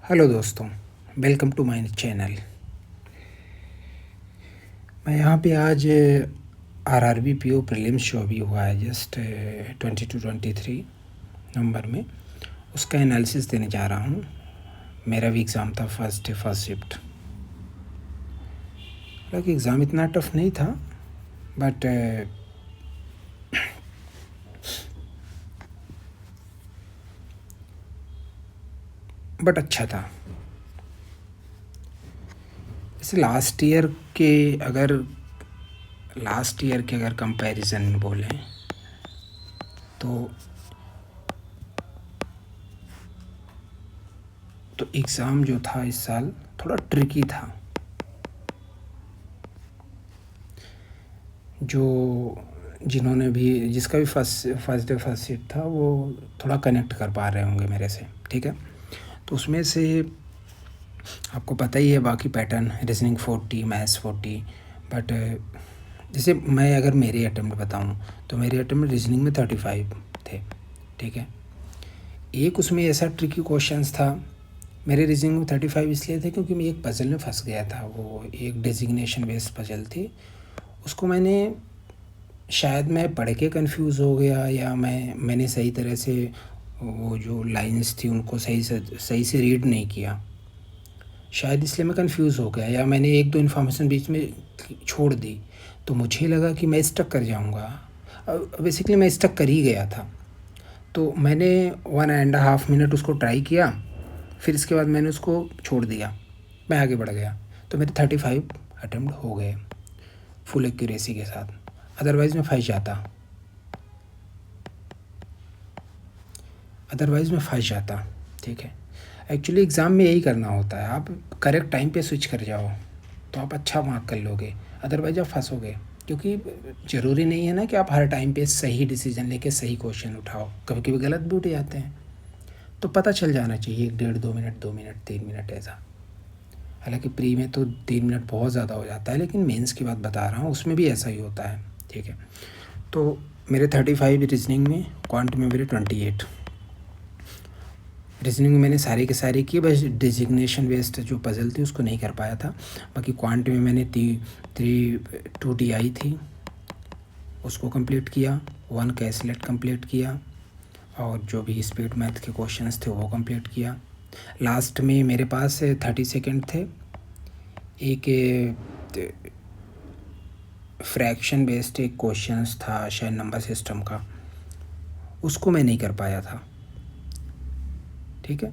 Hello दोस्तों, welcome to my channel. मैं यहाँ पे आज आरआरबी पीओ प्रीलिम्स जो अभी हुआ है जस्ट 22-23 नवंबर में, उसका एनालिसिस देने जा रहा हूँ। मेरा भी एग्ज़ाम था फर्स्ट शिफ्ट। हालांकि एग्ज़ाम इतना टफ नहीं था, बट अच्छा था। जैसे लास्ट ईयर के अगर कंपैरिजन बोलें तो एग्ज़ाम जो था इस साल थोड़ा ट्रिकी था। जिन्होंने भी जिसका भी फर्स्ट शिफ्ट था वो थोड़ा कनेक्ट कर पा रहे होंगे मेरे से, ठीक है। तो उसमें से आपको पता ही है बाकी पैटर्न, रीजनिंग 40, मैथ्स 40। बट जैसे मैं अगर मेरे अटेम्प्ट बताऊं तो मेरे अटेम्प्ट रीजनिंग में 35 थे, ठीक है। एक उसमें ऐसा ट्रिकी क्वेश्चंस था मेरे रीजनिंग में 35 इसलिए थे क्योंकि मैं एक पजल में फंस गया था। वो एक डेजिग्नेशन बेस्ड पजल थी। उसको शायद मैं पढ़ के कंफ्यूज हो गया या मैंने सही तरह से वो जो लाइंस थी उनको सही से रीड नहीं किया, शायद इसलिए मैं कंफ्यूज हो गया, या मैंने एक दो इन्फॉर्मेशन बीच में छोड़ दी। तो मुझे लगा कि मैं स्टक कर जाऊंगा। बेसिकली मैं स्टक कर ही गया था। तो मैंने 1.5 मिनट उसको ट्राई किया, फिर इसके बाद मैंने उसको छोड़ दिया, मैं आगे बढ़ गया। तो मेरे 35 अटेम्प्ट हो गए फुल एक्यूरेसी के साथ। अदरवाइज़ मैं फंस जाता, ठीक है। एक्चुअली एग्ज़ाम में यही करना होता है, आप करेक्ट टाइम पे स्विच कर जाओ तो आप अच्छा मार्क कर लोगे, अदरवाइज आप फंसोगे। क्योंकि ज़रूरी नहीं है ना कि आप हर टाइम पे सही डिसीजन लेके सही क्वेश्चन उठाओ, कभी कभी गलत भी उठ जाते हैं। तो पता चल जाना चाहिए 1, 1.5, 2 मिनट, 2 मिनट, 3 मिनट ऐसा। हालांकि प्री में तो 3 मिनट बहुत ज़्यादा हो जाता है, लेकिन मेंस की बात बता रहा हूँ, उसमें भी ऐसा ही होता है, ठीक है। तो मेरे 35 रीजनिंग में, क्वांट में मेरे 28। रीजनिंग में मैंने सारे के सारे किए, बस डिजिग्नेशन बेस्ड जो पजल थी उसको नहीं कर पाया था। बाकी क्वांट में मैंने 2 DI थी उसको कंप्लीट किया, 1 कैसलेट कंप्लीट किया, और जो भी स्पीड मैथ के क्वेश्चंस थे वो कंप्लीट किया। लास्ट में मेरे पास 30 सेकेंड थे। एक फ्रैक्शन बेस्ड एक क्वेश्चंस था शायद नंबर सिस्टम का, उसको मैं नहीं कर पाया था, ठीक है।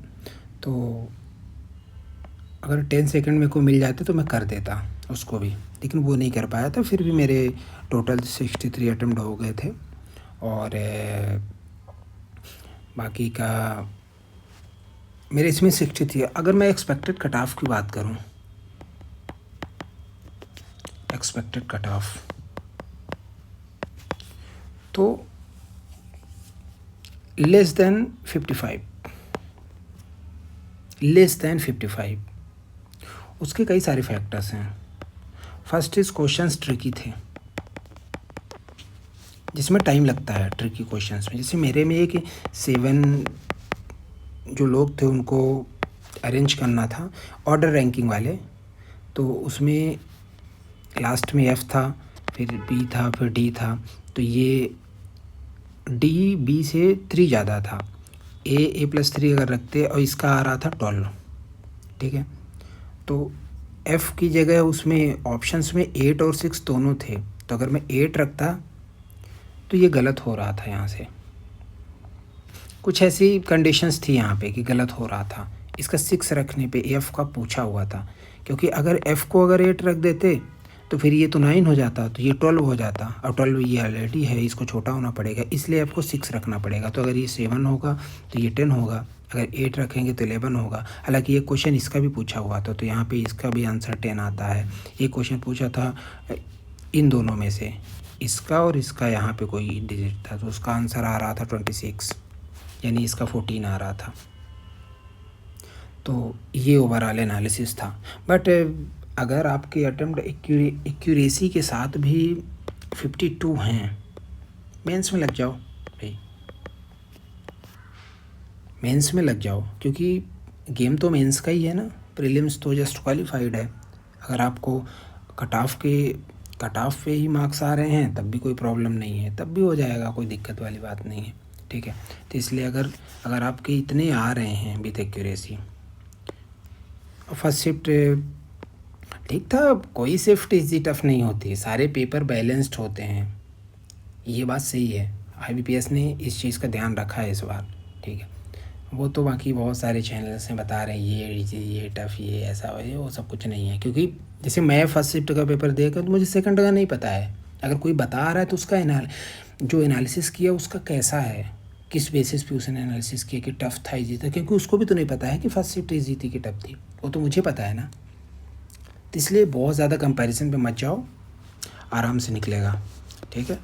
तो अगर 10 सेकंड मेरे को मिल जाते तो मैं कर देता उसको भी, लेकिन वो नहीं कर पाया था। फिर भी मेरे टोटल 63 अटेम्प्ट हो गए थे। और बाकी का मेरे इसमें 63। अगर मैं एक्सपेक्टेड कट ऑफ की बात करूं, एक्सपेक्टेड कट ऑफ तो लेस देन 55। उसके कई सारे फैक्टर्स हैं। फर्स्ट इज क्वेश्चंस ट्रिकी थे, जिसमें टाइम लगता है ट्रिकी क्वेश्चंस में। जैसे मेरे में एक 7 जो लोग थे उनको अरेंज करना था, ऑर्डर रैंकिंग वाले। तो उसमें लास्ट में F था, फिर B था, फिर D था। तो ये D B से 3 ज़्यादा था। A+3 अगर रखते और इसका आ रहा था 12, ठीक है। तो F की जगह उसमें ऑप्शंस में 8 और 6 दोनों थे। तो अगर मैं 8 रखता तो ये गलत हो रहा था। यहाँ से कुछ ऐसी कंडीशंस थी यहाँ पे कि गलत हो रहा था। इसका 6 रखने पे F का पूछा हुआ था, क्योंकि अगर F को अगर 8 रख देते तो फिर ये तो 9 हो जाता, तो ये 12 हो जाता, और 12 ये ऑलरेडी है, इसको छोटा होना पड़ेगा, इसलिए F को 6 रखना पड़ेगा। तो अगर ये 7 होगा तो ये 10 होगा, अगर 8 रखेंगे तो 11 होगा। हालांकि ये क्वेश्चन इसका भी पूछा हुआ था, तो यहाँ पे इसका भी आंसर 10 आता है। ये क्वेश्चन पूछा था इन दोनों में से, इसका और इसका, यहाँ पे कोई डिजिट था, तो उसका आंसर आ रहा था 26, यानी इसका 14 आ रहा था। तो ये ओवरऑल एनालिसिस था। बट अगर आपके अटेम्प्ट एक्यूरेसी के साथ भी 52 हैं, मेंस में लग जाओ भाई, मेंस में लग जाओ। क्योंकि गेम तो मेंस का ही है ना, प्रीलिम्स तो जस्ट क्वालिफाइड है। अगर आपको कट ऑफ पे ही मार्क्स आ रहे हैं तब भी कोई प्रॉब्लम नहीं है, तब भी हो जाएगा, कोई दिक्कत वाली बात नहीं है, ठीक है। तो इसलिए अगर आपके इतने आ रहे हैं विथ एक्यूरेसी, फर्स्ट शिफ्ट ठीक था, कोई शिफ्ट इजी टफ नहीं होती, सारे पेपर बैलेंस्ड होते हैं, ये बात सही है। IBPS ने इस चीज़ का ध्यान रखा है इस बार, ठीक है। वो तो बाकी बहुत सारे चैनल्स हैं बता रहे हैं ये टफ़, ये ऐसा है, वो सब कुछ नहीं है। क्योंकि जैसे मैं फर्स्ट शिफ्ट का पेपर देकर तो मुझे सेकंड का नहीं पता है, अगर कोई बता रहा है तो उसका जो एनालिसिस किया उसका कैसा है, किस बेसिस पे उसने एनालिसिस किया कि टफ़ था ईजी था, क्योंकि उसको भी तो नहीं पता है कि फर्स्ट शिफ्ट ईजी थी कि टफ थी, वो तो मुझे पता है ना। तो इसलिए बहुत ज़्यादा कंपैरिजन पे मत जाओ, आराम से निकलेगा, ठीक है।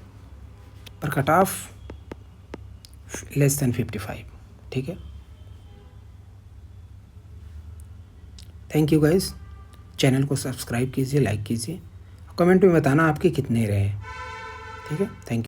पर कट ऑफ लेस देन 55, ठीक है। थैंक यू गाइस, चैनल को सब्सक्राइब कीजिए, लाइक कीजिए, कमेंट में बताना आपके कितने रहे, ठीक है। Thank you.